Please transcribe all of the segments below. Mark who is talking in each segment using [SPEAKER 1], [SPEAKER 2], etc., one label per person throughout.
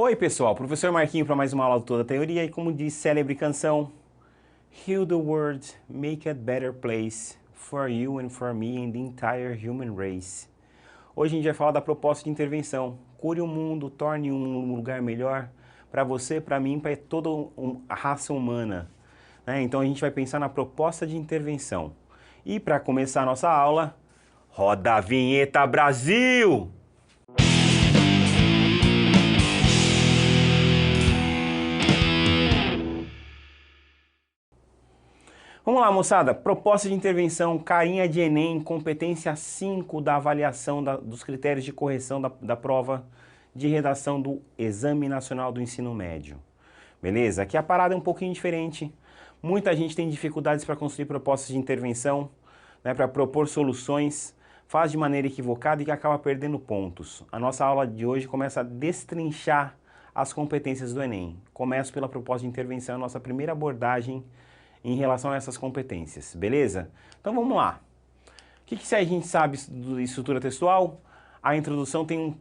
[SPEAKER 1] Oi pessoal, professor Marquinho para mais uma aula de toda a teoria e como diz célebre canção, Heal the world, make it a better place for you and for me and the entire human race. Hoje a gente vai falar da proposta de intervenção. Cure o mundo, torne um lugar melhor para você, para mim, para toda a raça humana. Então a gente vai pensar na proposta de intervenção. E para começar a nossa aula, roda a vinheta Brasil! Vamos lá, moçada. Proposta de intervenção, carinha de Enem, competência 5 da avaliação dos critérios de correção da prova de redação do Exame Nacional do Ensino Médio. Beleza? Aqui a parada é um pouquinho diferente. Muita gente tem dificuldades para construir propostas de intervenção, para propor soluções, faz de maneira equivocada e que acaba perdendo pontos. A nossa aula de hoje começa a destrinchar as competências do Enem. Começo pela proposta de intervenção, a nossa primeira abordagem em relação a essas competências, beleza? Então vamos lá. O que a gente sabe de estrutura textual? A introdução tem um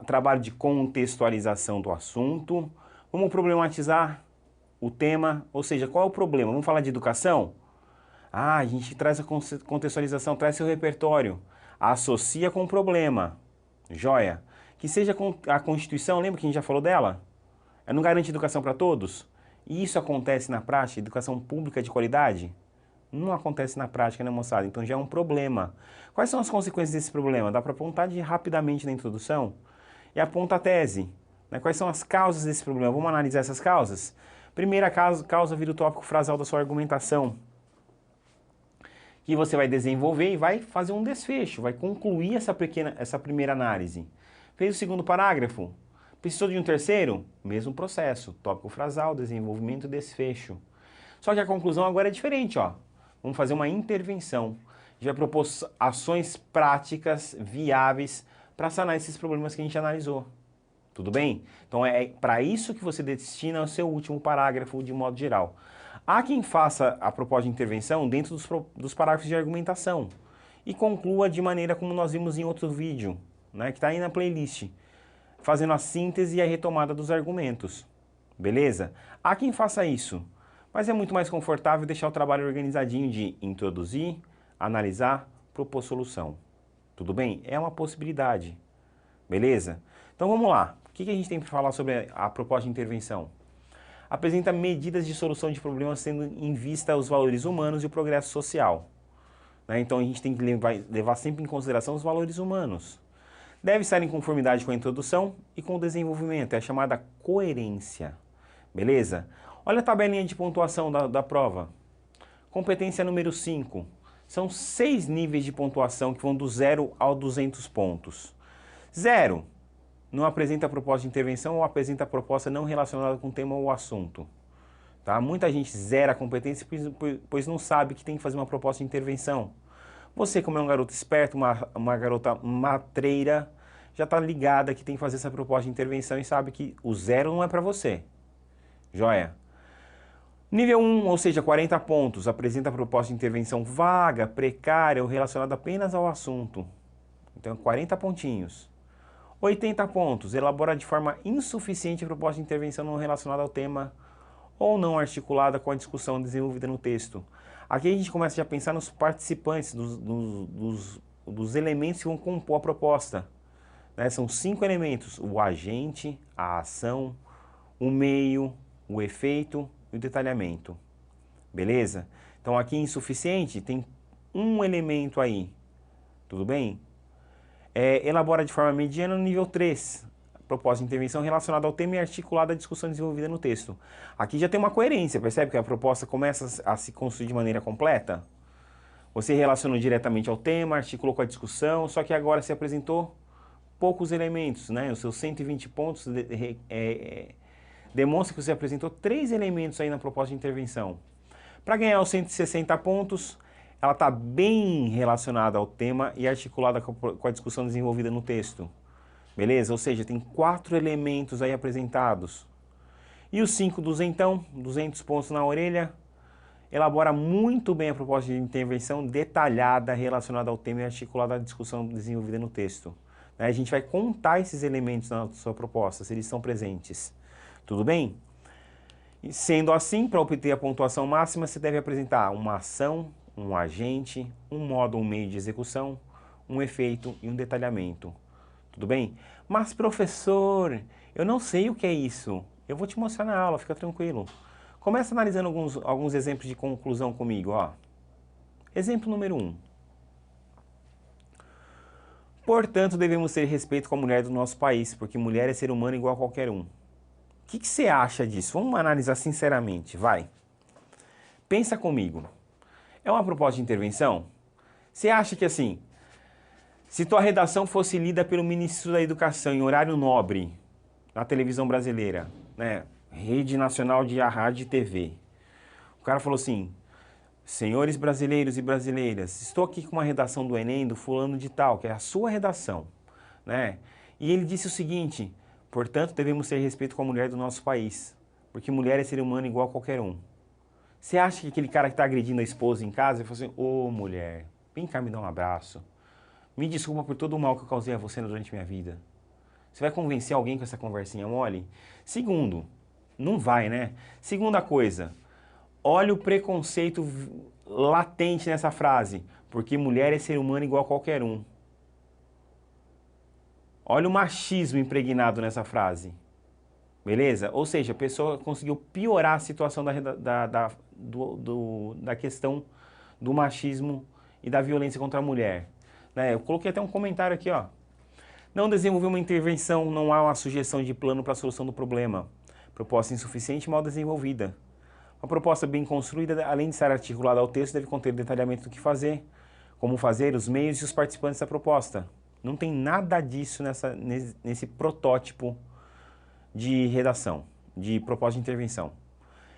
[SPEAKER 1] trabalho de contextualização do assunto. Vamos problematizar o tema, ou seja, qual é o problema? Vamos falar de educação? A gente traz a contextualização, traz seu repertório, associa com o problema, joia. Que seja a Constituição, lembra que a gente já falou dela? Ela não garante educação para todos? E isso acontece na prática, educação pública de qualidade? Não acontece na prática, né, moçada? Então já é um problema. Quais são as consequências desse problema? Dá para apontar rapidamente na introdução e aponta a tese. Quais são as causas desse problema? Vamos analisar essas causas? Primeira causa vira o tópico frasal da sua argumentação, que você vai desenvolver e vai fazer um desfecho, vai concluir essa primeira análise. Fez o segundo parágrafo? Precisou de um terceiro? Mesmo processo, tópico frasal, desenvolvimento e desfecho. Só que a conclusão agora é diferente, ó. Vamos fazer uma intervenção. A gente vai propor ações práticas, viáveis, para sanar esses problemas que a gente analisou. Tudo bem? Então é para isso que você destina o seu último parágrafo de modo geral. Há quem faça a proposta de intervenção dentro dos parágrafos de argumentação e conclua de maneira como nós vimos em outro vídeo, que está aí na playlist, fazendo a síntese e a retomada dos argumentos. Beleza? Há quem faça isso, mas é muito mais confortável deixar o trabalho organizadinho de introduzir, analisar, propor solução. Tudo bem? É uma possibilidade. Beleza? Então vamos lá. O que a gente tem para falar sobre a proposta de intervenção? Apresenta medidas de solução de problemas tendo em vista os valores humanos e o progresso social. Então a gente tem que levar sempre em consideração os valores humanos. Deve estar em conformidade com a introdução e com o desenvolvimento, é a chamada coerência. Beleza? Olha a tabelinha de pontuação da prova. Competência número 5. São 6 níveis de pontuação que vão do 0 ao 200 pontos. 0. Não apresenta proposta de intervenção ou apresenta proposta não relacionada com o tema ou assunto. Tá? Muita gente zera a competência pois não sabe que tem que fazer uma proposta de intervenção. Você, como é um garoto esperto, uma garota matreira, já está ligada que tem que fazer essa proposta de intervenção e sabe que o 0 não é para você. Joia? Nível 1, ou seja, 40 pontos, apresenta a proposta de intervenção vaga, precária ou relacionada apenas ao assunto. Então, 40 pontinhos. 80 pontos, elabora de forma insuficiente a proposta de intervenção não relacionada ao tema ou não articulada com a discussão desenvolvida no texto. Aqui a gente começa já a pensar nos participantes, dos elementos que vão compor a proposta. São 5 elementos: o agente, a ação, o meio, o efeito e o detalhamento. Beleza? Então aqui insuficiente tem um elemento aí. Tudo bem? Elabora de forma mediana no nível 3. Proposta de intervenção relacionada ao tema e articulada à discussão desenvolvida no texto. Aqui já tem uma coerência, percebe que a proposta começa a se construir de maneira completa? Você relacionou diretamente ao tema, articulou com a discussão, só que agora se apresentou poucos elementos, Os seus 120 pontos demonstra que você apresentou 3 elementos aí na proposta de intervenção. Para ganhar os 160 pontos, ela está bem relacionada ao tema e articulada com a discussão desenvolvida no texto. Beleza? Ou seja, tem 4 elementos aí apresentados. E os 5 duzentão, 200 pontos na orelha, elabora muito bem a proposta de intervenção detalhada relacionada ao tema e articulada à discussão desenvolvida no texto. A gente vai contar esses elementos na sua proposta, se eles estão presentes. Tudo bem? E sendo assim, para obter a pontuação máxima, você deve apresentar uma ação, um agente, um modo ou meio de execução, um efeito e um detalhamento. Tudo bem? Mas, professor, eu não sei o que é isso. Eu vou te mostrar na aula, fica tranquilo. Começa analisando alguns exemplos de conclusão comigo, ó. Exemplo número 1. Portanto, devemos ter respeito com a mulher do nosso país, porque mulher é ser humano igual a qualquer um. O que você acha disso? Vamos analisar sinceramente, vai. Pensa comigo. É uma proposta de intervenção? Você acha que assim, se tua redação fosse lida pelo ministro da Educação em horário nobre, na televisão brasileira, né, Rede Nacional de Rádio e TV, o cara falou assim, senhores brasileiros e brasileiras, estou aqui com uma redação do Enem do fulano de tal, que é a sua redação, né? E ele disse o seguinte, portanto, devemos ter respeito com a mulher do nosso país, porque mulher é ser humano igual a qualquer um. Você acha que aquele cara que está agredindo a esposa em casa, ele falou assim, ô mulher, vem cá me dar um abraço, me desculpa por todo o mal que eu causei a você durante minha vida. Você vai convencer alguém com essa conversinha mole? Segundo, não vai, né? Segunda coisa, olha o preconceito latente nessa frase, porque mulher é ser humano igual a qualquer um. Olha o machismo impregnado nessa frase. Beleza? Ou seja, a pessoa conseguiu piorar a situação da questão do machismo e da violência contra a mulher. Né? Eu coloquei até um comentário aqui, ó. Não desenvolver uma intervenção, não há uma sugestão de plano para a solução do problema. Proposta insuficiente e mal desenvolvida. Uma proposta bem construída, além de estar articulada ao texto, deve conter detalhamento do que fazer, como fazer, os meios e os participantes da proposta. Não tem nada disso nesse protótipo de redação, de proposta de intervenção.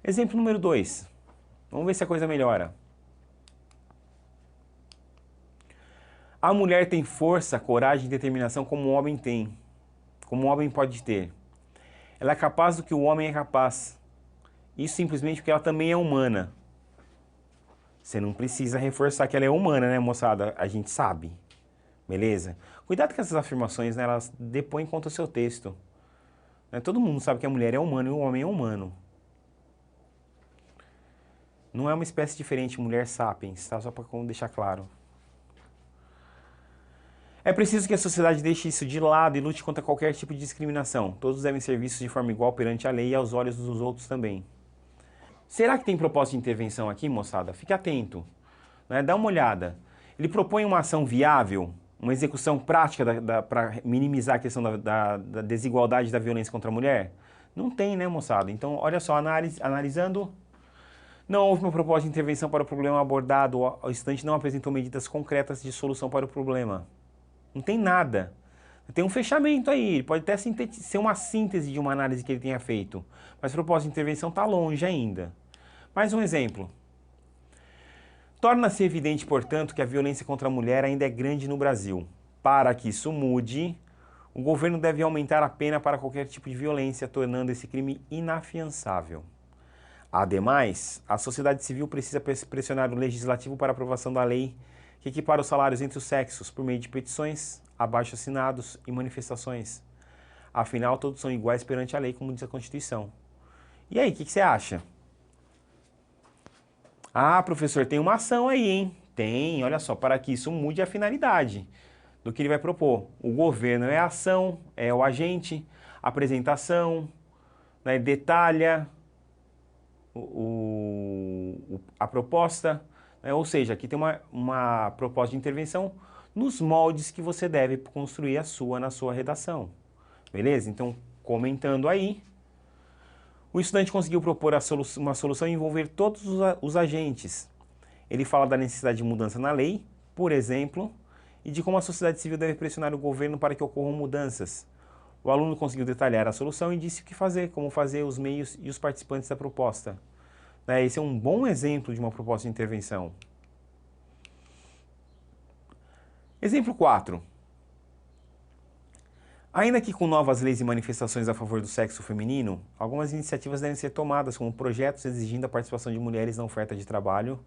[SPEAKER 1] Exemplo número 2. Vamos ver se a coisa melhora. A mulher tem força, coragem e determinação como o homem tem, como o homem pode ter. Ela é capaz do que o homem é capaz. Isso simplesmente porque ela também é humana. Você não precisa reforçar que ela é humana, né, moçada? A gente sabe. Beleza? Cuidado com essas afirmações, né? Elas depõem contra o seu texto. Todo mundo sabe que a mulher é humana e o homem é humano. Não é uma espécie diferente, mulher sapiens, tá? Só para deixar claro. É preciso que a sociedade deixe isso de lado e lute contra qualquer tipo de discriminação. Todos devem ser vistos de forma igual perante a lei e aos olhos dos outros também. Será que tem proposta de intervenção aqui, moçada? Fique atento. Né? Dá uma olhada. Ele propõe uma ação viável, uma execução prática para minimizar a questão da desigualdade da violência contra a mulher? Não tem, né, moçada? Então, olha só, analisando, não houve uma proposta de intervenção para o problema abordado, o estudante não apresentou medidas concretas de solução para o problema. Não tem nada. Tem um fechamento aí, pode até ser uma síntese de uma análise que ele tenha feito, mas a proposta de intervenção está longe ainda. Mais um exemplo. Torna-se evidente, portanto, que a violência contra a mulher ainda é grande no Brasil. Para que isso mude, o governo deve aumentar a pena para qualquer tipo de violência, tornando esse crime inafiançável. Ademais, a sociedade civil precisa pressionar o legislativo para a aprovação da lei que equipara os salários entre os sexos por meio de petições, abaixo-assinados e manifestações. Afinal, todos são iguais perante a lei, como diz a Constituição. E aí, o que você acha? Ah, professor, tem uma ação aí, hein? Tem, olha só, para que isso mude a finalidade do que ele vai propor. O governo é a ação, é o agente, a apresentação, né, detalha a proposta, né, ou seja, aqui tem uma proposta de intervenção nos moldes que você deve construir na sua redação. Beleza? Então, comentando aí, o estudante conseguiu propor uma solução e envolver todos os agentes. Ele fala da necessidade de mudança na lei, por exemplo, e de como a sociedade civil deve pressionar o governo para que ocorram mudanças. O aluno conseguiu detalhar a solução e disse o que fazer, como fazer, os meios e os participantes da proposta. Esse é um bom exemplo de uma proposta de intervenção. Exemplo 4. Ainda que com novas leis e manifestações a favor do sexo feminino, algumas iniciativas devem ser tomadas, como projetos exigindo a participação de mulheres na oferta de trabalho,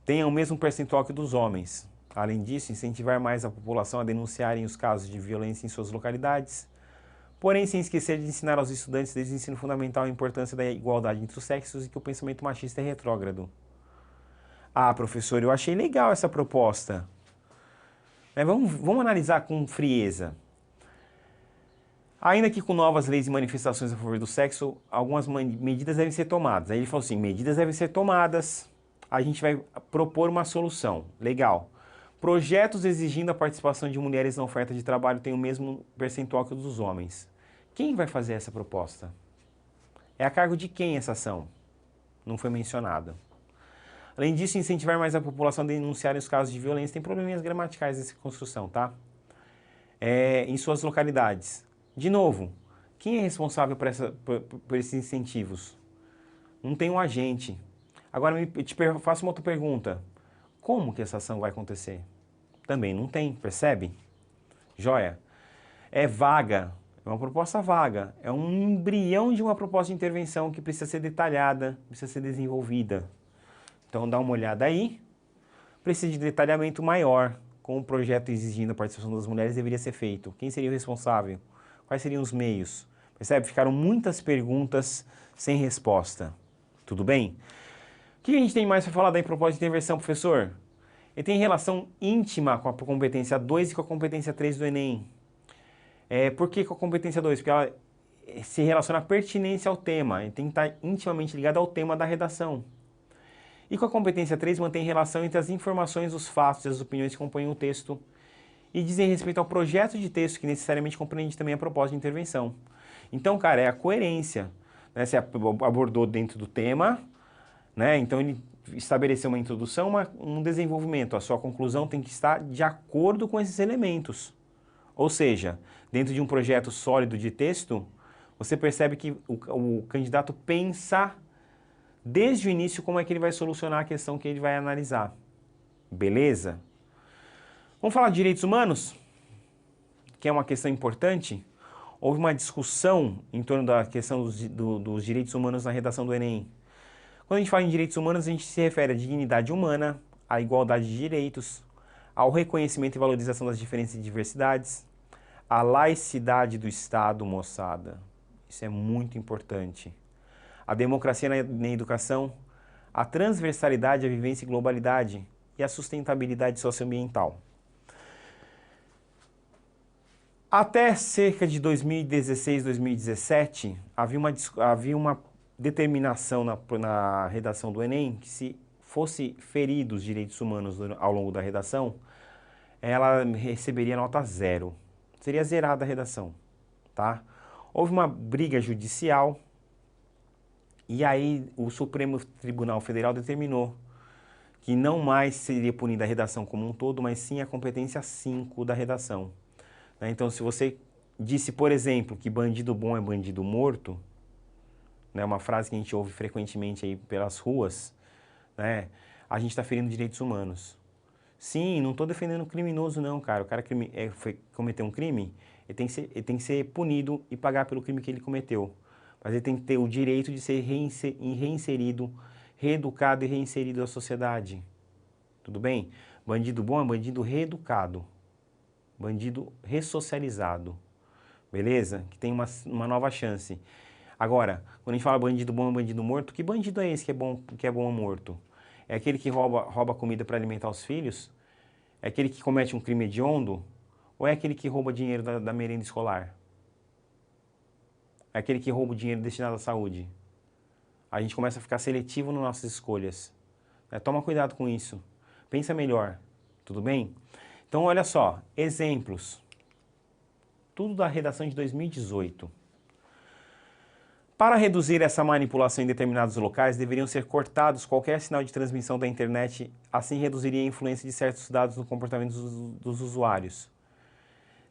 [SPEAKER 1] tenham o mesmo percentual que dos homens. Além disso, incentivar mais a população a denunciarem os casos de violência em suas localidades, porém sem esquecer de ensinar aos estudantes desde o ensino fundamental a importância da igualdade entre os sexos e que o pensamento machista é retrógrado. Ah, professor, eu achei legal essa proposta. Vamos analisar com frieza. Ainda que com novas leis e manifestações a favor do sexo, algumas medidas devem ser tomadas. Aí ele falou assim, medidas devem ser tomadas, a gente vai propor uma solução. Legal. Projetos exigindo a participação de mulheres na oferta de trabalho têm o mesmo percentual que o dos homens. Quem vai fazer essa proposta? É a cargo de quem essa ação? Não foi mencionada. Além disso, incentivar mais a população a denunciar os casos de violência. Tem probleminhas gramaticais nessa construção, tá? Em suas localidades. De novo, quem é responsável por esses incentivos? Não tem um agente. Agora, faço uma outra pergunta. Como que essa ação vai acontecer? Também não tem, percebe? Joia. É vaga, é uma proposta vaga. É um embrião de uma proposta de intervenção que precisa ser detalhada, precisa ser desenvolvida. Então dá uma olhada aí. Precisa de detalhamento maior. Como o projeto exigindo a participação das mulheres deveria ser feito. Quem seria o responsável? Quais seriam os meios? Percebe? Ficaram muitas perguntas sem resposta. Tudo bem? O que a gente tem mais para falar da proposta de intervenção, professor? Ele tem relação íntima com a competência 2 e com a competência 3 do Enem. Por que com a competência 2? Porque ela se relaciona à pertinência ao tema. Ele tem que estar intimamente ligado ao tema da redação. E com a competência 3 mantém relação entre as informações, os fatos e as opiniões que compõem o texto e dizem respeito ao projeto de texto que necessariamente compreende também a proposta de intervenção. Então, cara, é a coerência. Né? Você abordou dentro do tema, né? Então ele estabeleceu uma introdução, um desenvolvimento. A sua conclusão tem que estar de acordo com esses elementos. Ou seja, dentro de um projeto sólido de texto, você percebe que o candidato pensa desde o início como é que ele vai solucionar a questão que ele vai analisar. Beleza? Vamos falar de direitos humanos, que é uma questão importante. Houve uma discussão em torno da questão dos direitos humanos na redação do Enem. Quando a gente fala em direitos humanos, a gente se refere à dignidade humana, à igualdade de direitos, ao reconhecimento e valorização das diferenças e diversidades, à laicidade do Estado, moçada. Isso é muito importante. A democracia na educação, a transversalidade, a vivência e globalidade e a sustentabilidade socioambiental. Até cerca de 2016, 2017, havia uma determinação na redação do Enem que se fosse ferido os direitos humanos ao longo da redação, ela receberia nota 0. Seria zerada a redação, tá? Houve uma briga judicial e aí o Supremo Tribunal Federal determinou que não mais seria punida a redação como um todo, mas sim a competência 5 da redação. Então, se você disse, por exemplo, que bandido bom é bandido morto, né, uma frase que a gente ouve frequentemente aí pelas ruas, né, a gente está ferindo direitos humanos. Sim, não estou defendendo o criminoso não, cara. O cara cometeu um crime, ele tem que ser punido e pagar pelo crime que ele cometeu. Mas ele tem que ter o direito de ser reinserido, reeducado e reinserido à sociedade. Tudo bem? Bandido bom é bandido reeducado. Bandido ressocializado, beleza? Que tem uma nova chance. Agora, quando a gente fala bandido bom e bandido morto, que bandido é esse que é bom ou morto? É aquele que rouba comida para alimentar os filhos? É aquele que comete um crime hediondo? Ou é aquele que rouba dinheiro da merenda escolar? É aquele que rouba o dinheiro destinado à saúde? A gente começa a ficar seletivo nas nossas escolhas. Toma cuidado com isso. Pensa melhor, tudo bem? Então, olha só, exemplos. Tudo da redação de 2018. Para reduzir essa manipulação em determinados locais, deveriam ser cortados qualquer sinal de transmissão da internet, assim reduziria a influência de certos dados no comportamento dos usuários.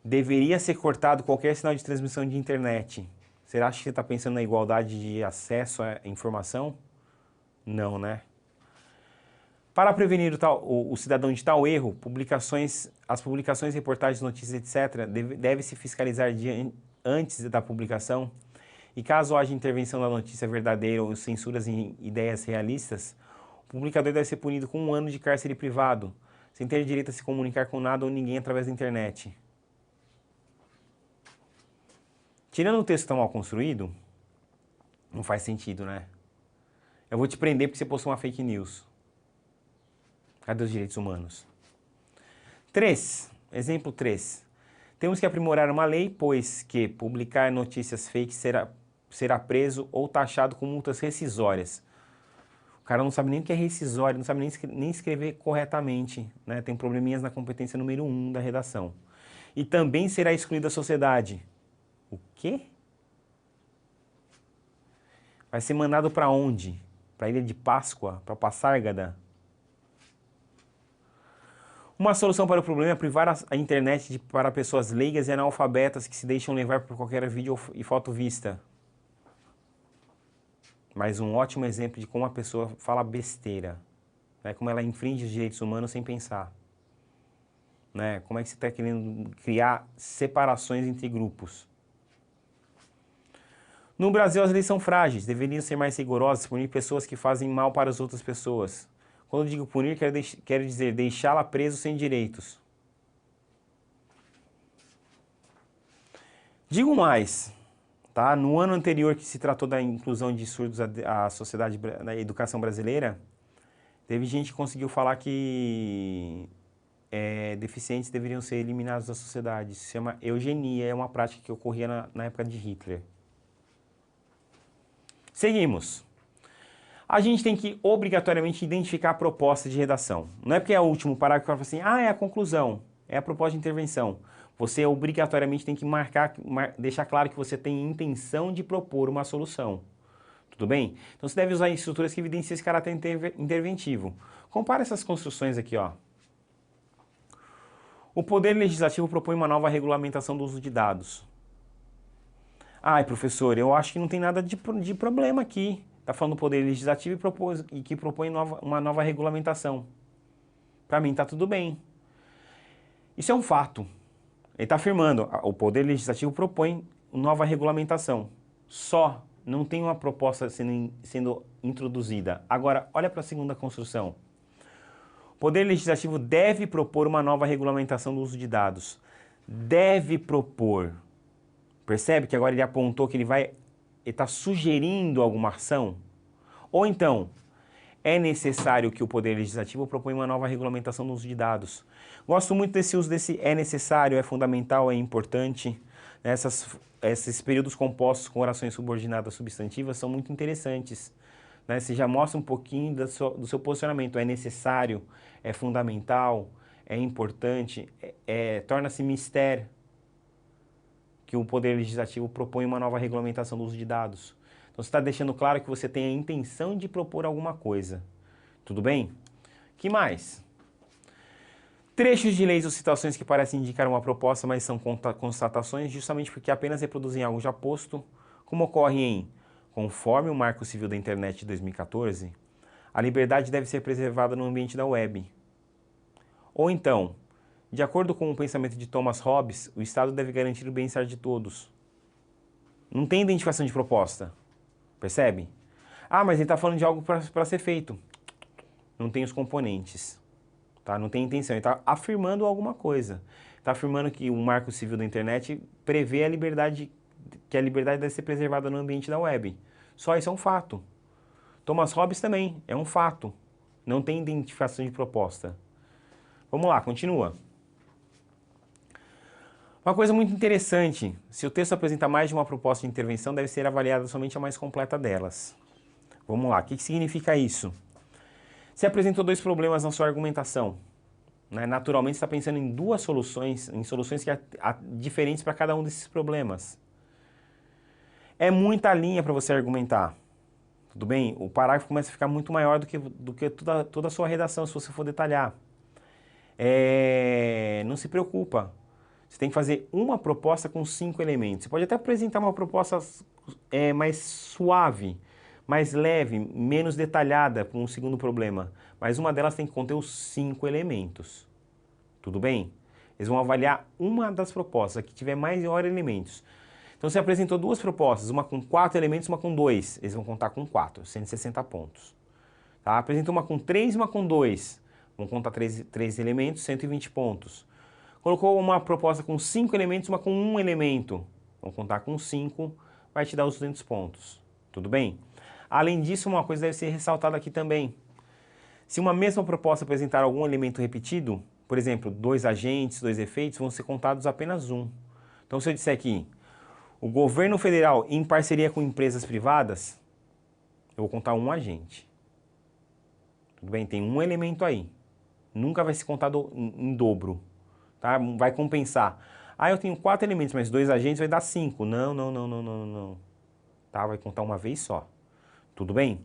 [SPEAKER 1] Deveria ser cortado qualquer sinal de transmissão de internet. Você acha que você está pensando na igualdade de acesso à informação? Não, né? Para prevenir o cidadão de tal erro, as publicações, reportagens, notícias, etc., deve-se fiscalizar antes da publicação e caso haja intervenção da notícia verdadeira ou censuras em ideias realistas, o publicador deve ser punido com 1 ano de cárcere privado, sem ter direito a se comunicar com nada ou ninguém através da internet. Tirando o texto tão mal construído, não faz sentido, né? Eu vou te prender porque você postou uma fake news. Cadê os direitos humanos? 3. Exemplo 3. Temos que aprimorar uma lei, pois que publicar notícias fakes será preso ou taxado com multas rescisórias. O cara não sabe nem o que é rescisório, não sabe nem escrever corretamente, né? Tem probleminhas na competência número 1 da redação. E também será excluído da sociedade. O quê? Vai ser mandado para onde? Para a Ilha de Páscoa? Para Passárgada? Uma solução para o problema é privar a internet para pessoas leigas e analfabetas que se deixam levar por qualquer vídeo e foto vista. Mais um ótimo exemplo de como a pessoa fala besteira, né? Como ela infringe os direitos humanos sem pensar. Né? Como é que você está querendo criar separações entre grupos? No Brasil, as leis são frágeis, deveriam ser mais rigorosas, punir pessoas que fazem mal para as outras pessoas. Quando eu digo punir, quero dizer deixá-la preso sem direitos. Digo mais, tá? No ano anterior que se tratou da inclusão de surdos à sociedade, na educação brasileira, teve gente que conseguiu falar que deficientes deveriam ser eliminados da sociedade. Isso se chama eugenia, é uma prática que ocorria na época de Hitler. Seguimos. A gente tem que obrigatoriamente identificar a proposta de redação. Não é porque é o último parágrafo que fala assim, é a conclusão, é a proposta de intervenção. Você obrigatoriamente tem que deixar claro que você tem intenção de propor uma solução. Tudo bem? Então você deve usar estruturas que evidenciam esse caráter interventivo. Compara essas construções aqui, ó. O Poder Legislativo propõe uma nova regulamentação do uso de dados. Ai, professor, eu acho que não tem nada de problema aqui. Está falando do Poder Legislativo e que propõe uma nova regulamentação. Para mim está tudo bem. Isso é um fato. Ele está afirmando, o Poder Legislativo propõe nova regulamentação. Só não tem uma proposta sendo introduzida. Agora, olha para a segunda construção. O Poder Legislativo deve propor uma nova regulamentação do uso de dados. Deve propor. Percebe que agora ele apontou que ele está sugerindo alguma ação? Ou então, é necessário que o Poder Legislativo proponha uma nova regulamentação do uso de dados. Gosto muito desse uso desse é necessário, é fundamental, é importante. Esses períodos compostos com orações subordinadas substantivas são muito interessantes. Né? Você já mostra um pouquinho do seu posicionamento. É necessário, é fundamental, é importante, torna-se mistério que o Poder Legislativo propõe uma nova regulamentação do uso de dados. Então você está deixando claro que você tem a intenção de propor alguma coisa. Tudo bem? Que mais? Trechos de leis ou citações que parecem indicar uma proposta, mas são constatações justamente porque apenas reproduzem algo já posto, como ocorre em conforme o Marco Civil da Internet de 2014, a liberdade deve ser preservada no ambiente da web. Ou então, de acordo com o pensamento de Thomas Hobbes, o Estado deve garantir o bem-estar de todos. Não tem identificação de proposta. Percebe? Mas ele está falando de algo para ser feito. Não tem os componentes. Tá? Não tem intenção. Ele está afirmando alguma coisa. Está afirmando que o Marco Civil da Internet prevê que a liberdade deve ser preservada no ambiente da web. Só isso é um fato. Thomas Hobbes também é um fato. Não tem identificação de proposta. Vamos lá, continua. Uma coisa muito interessante, se o texto apresenta mais de uma proposta de intervenção, deve ser avaliada somente a mais completa delas. Vamos lá, o que significa isso? Você apresentou dois problemas na sua argumentação. Né? Naturalmente, você está pensando em duas soluções, em soluções diferentes para cada um desses problemas. É muita linha para você argumentar. Tudo bem? O parágrafo começa a ficar muito maior do que toda a sua redação, se você for detalhar. Não se preocupa. Você tem que fazer uma proposta com 5 elementos. Você pode até apresentar uma proposta mais suave, mais leve, menos detalhada para um segundo problema. Mas uma delas tem que conter os 5 elementos. Tudo bem? Eles vão avaliar uma das propostas, a que tiver maior elementos. Então você apresentou duas propostas, uma com 4 elementos, uma com 2. Eles vão contar com 4, 160 pontos. Tá? Apresentou uma com 3 e uma com 2. Vamos contar três elementos, 120 pontos. Colocou uma proposta com 5 elementos, uma com 1 elemento. Vamos contar com 5, vai te dar os 200 pontos. Tudo bem? Além disso, uma coisa deve ser ressaltada aqui também. Se uma mesma proposta apresentar algum elemento repetido, por exemplo, 2 agentes, 2 efeitos, vão ser contados apenas 1. Então, se eu disser aqui, o governo federal em parceria com empresas privadas, eu vou contar 1 agente. Tudo bem? Tem 1 elemento aí. Nunca vai ser contado em dobro. Tá? Vai compensar. Ah, eu tenho 4 elementos, mas 2 agentes vai dar 5. Não. Tá? Vai contar uma vez só. Tudo bem?